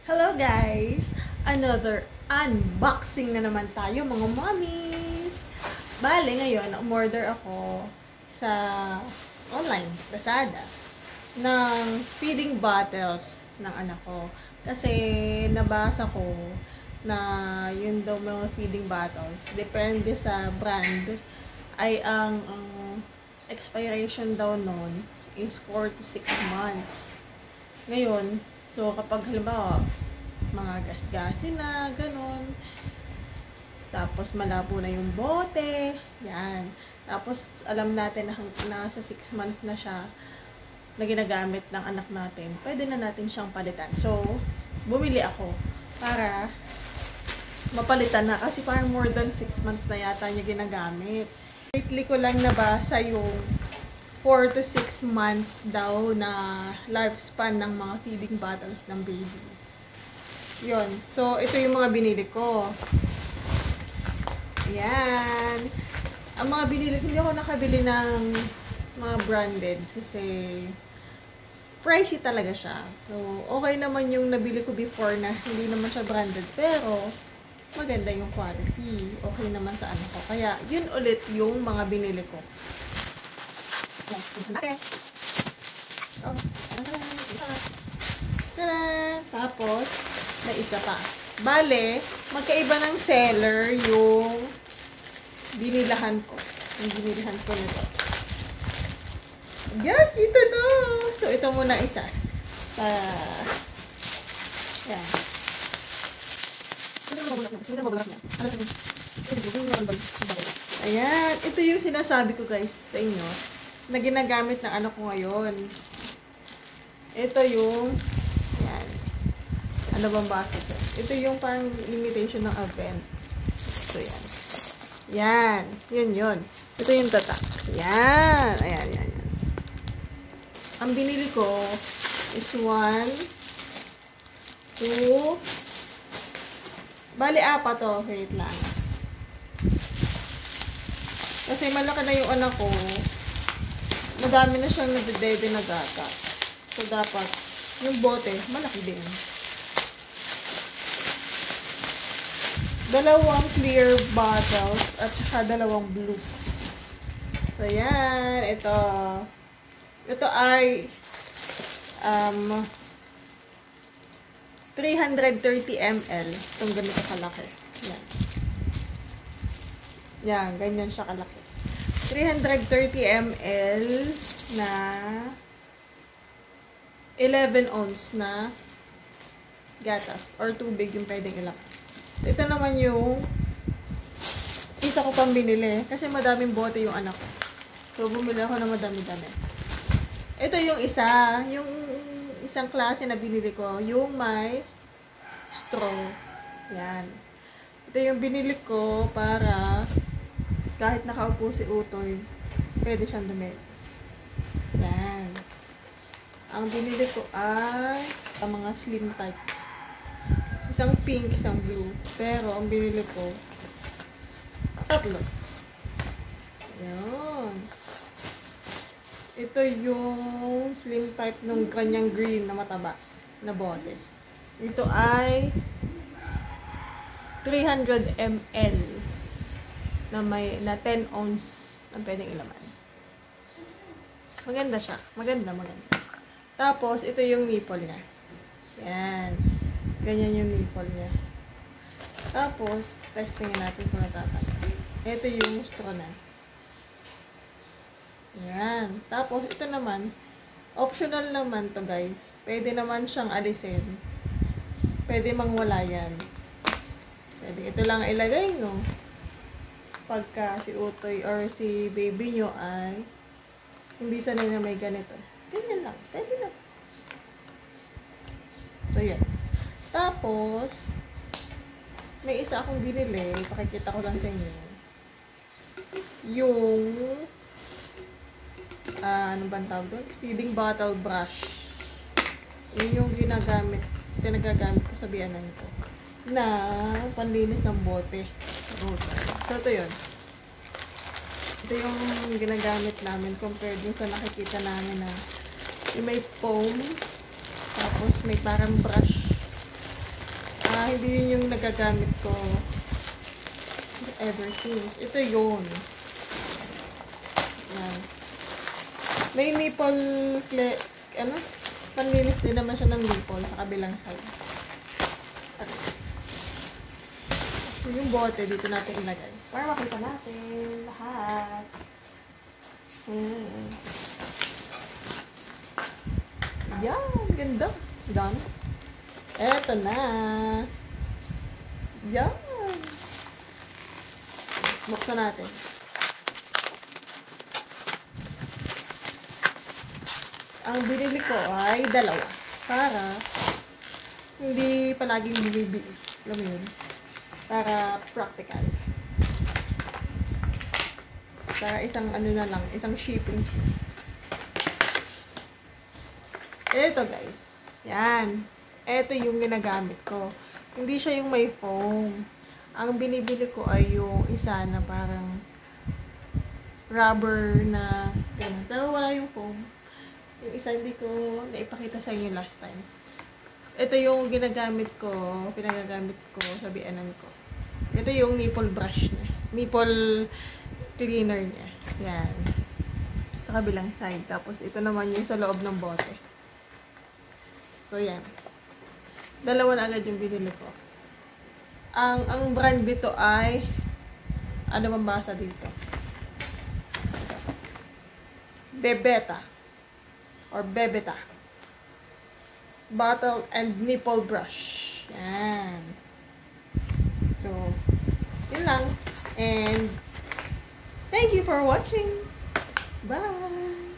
Hello guys! Another unboxing na naman tayo mga mommies! Bale, ngayon, umorder ako sa online, Lazada, ng feeding bottles ng anak ko. Kasi nabasa ko na yun daw mga feeding bottles, depende sa brand, ay ang expiration daw nun is 4 to 6 months. Ngayon, so, kapag halimbawa, mga gasgasin na, ganun. Tapos, malabo na yung bote. Yan. Tapos, alam natin na nasa 6 months na siya na ginagamit ng anak natin. Pwede na natin siyang palitan. So, bumili ako para mapalitan na. Kasi parang more than 6 months na yata niya ginagamit. Lately ko lang nabasa yung 4 to 6 months daw na lifespan ng mga feeding bottles ng babies. Yun. So, ito yung mga binili ko. Ayan. Ang mga binili ko, hindi ako nakabili ng mga branded kasi pricey talaga siya. So, okay naman yung nabili ko before na hindi naman siya branded. Pero, maganda yung quality. Okay naman sa ano ko. Kaya, yun ulit yung mga binili ko. Okay. Oh, tada! Tapos, may isa pa. Bale, magkaiba ng seller yung binilahan ko. Yung binilahan ko nito. Yan, kita na! So, ito muna isa. Yan. Ayan. Ito yung sinasabi ko guys sa inyo na ginagamit ng anak ko ngayon. Ito yung yan. Ano bang basa siya? Ito yung parang imitation ng Avent. So, yan. Yan. Yun. Ito yung tatak. Yan. Ayan. Ang binili ko is 1, 2, bali 4 to. Wait lang. Kasi malaki na yung anak ko. Madami na siyang nadedede na gata. So, dapat, yung bote, malaki din. 2 clear bottles at saka 2 blue. So, yan. Ito ay 330 ml. Itong ganito kalaki. Yan. Yan, ganyan siya kalaki. 330 ml na 11 ounce na gatas or tubig yung pwedeng ilagay. Ito naman yung isa ko pang binili kasi madaming bote yung anak ko. So, bumili ako ng madami-dami. Ito yung isa, yung isang klase na binili ko, yung may straw. Yan. Ito yung binili ko para kahit nakaupo si Utoy, pwede siyang dumili. Yan. Ang binili ko ay ang mga slim type. Isang pink, isang blue. Pero ang binili ko, 3. Yan. Ito yung slim type ng kanyang green na mataba na bote. Ito ay 300 ml. Na 10 ounce ang pwedeng ilaman. Maganda siya. Maganda. Tapos, ito yung nipple niya. Yan. Ganyan yung nipple niya. Tapos, testingin natin kung natatanggal. Ito yung straw na. Yan. Tapos, ito naman, optional naman to guys. Pwede naman siyang alisin. Pwede mangwala yan. Pwede. Ito lang ilagay nyo. Pagka si Utoy or si baby nyo ay hindi sanay na may ganito. Ganyan lang. Pwede lang. So, yan. Tapos, may isa akong binili. Pakikita ko lang sa inyo. Yung ano bang tawag doon? Feeding bottle brush. Yun yung ginagamit ko sa biyanan ko. Na panlinis ng bote. So, ito yun. Ito yung ginagamit namin compared dun sa nakikita namin na yung may foam, tapos may parang brush hindi yun yung nagagamit ko ever since. Ito yun. Yan. May nipple panlinis din naman siya ng nipple sa kabilang side. So, yung bote, dito natin ilagay. Para makita natin lahat. Yan, ganda. Done. Eto na. Yan. Buksan natin. Ang binili ko ay dalawa. Para hindi palaging bumibili. Alam mo yun? Para practical. Para isang ano na lang, isang shipping. Ito guys. Yan. Ito yung ginagamit ko. Hindi siya yung may foam. Ang binibili ko ay yung isa na parang rubber na gano'n. Pero wala yung foam. Yung isa hindi ko naipakita sa inyo last time. Ito yung ginagamit ko, pinagagamit ko sa bianan ko. Ito yung nipple brush niya. Nipple cleaner niya. Yan. Sa kabilang side. Tapos ito naman yung sa loob ng bote. So yan. Dalawa na agad yung binili ko. Ang brand dito ay ano bang basa dito? Bebeta or Bebeta bottle and nipple brush. Yan. So, yun lang. And thank you for watching. Bye!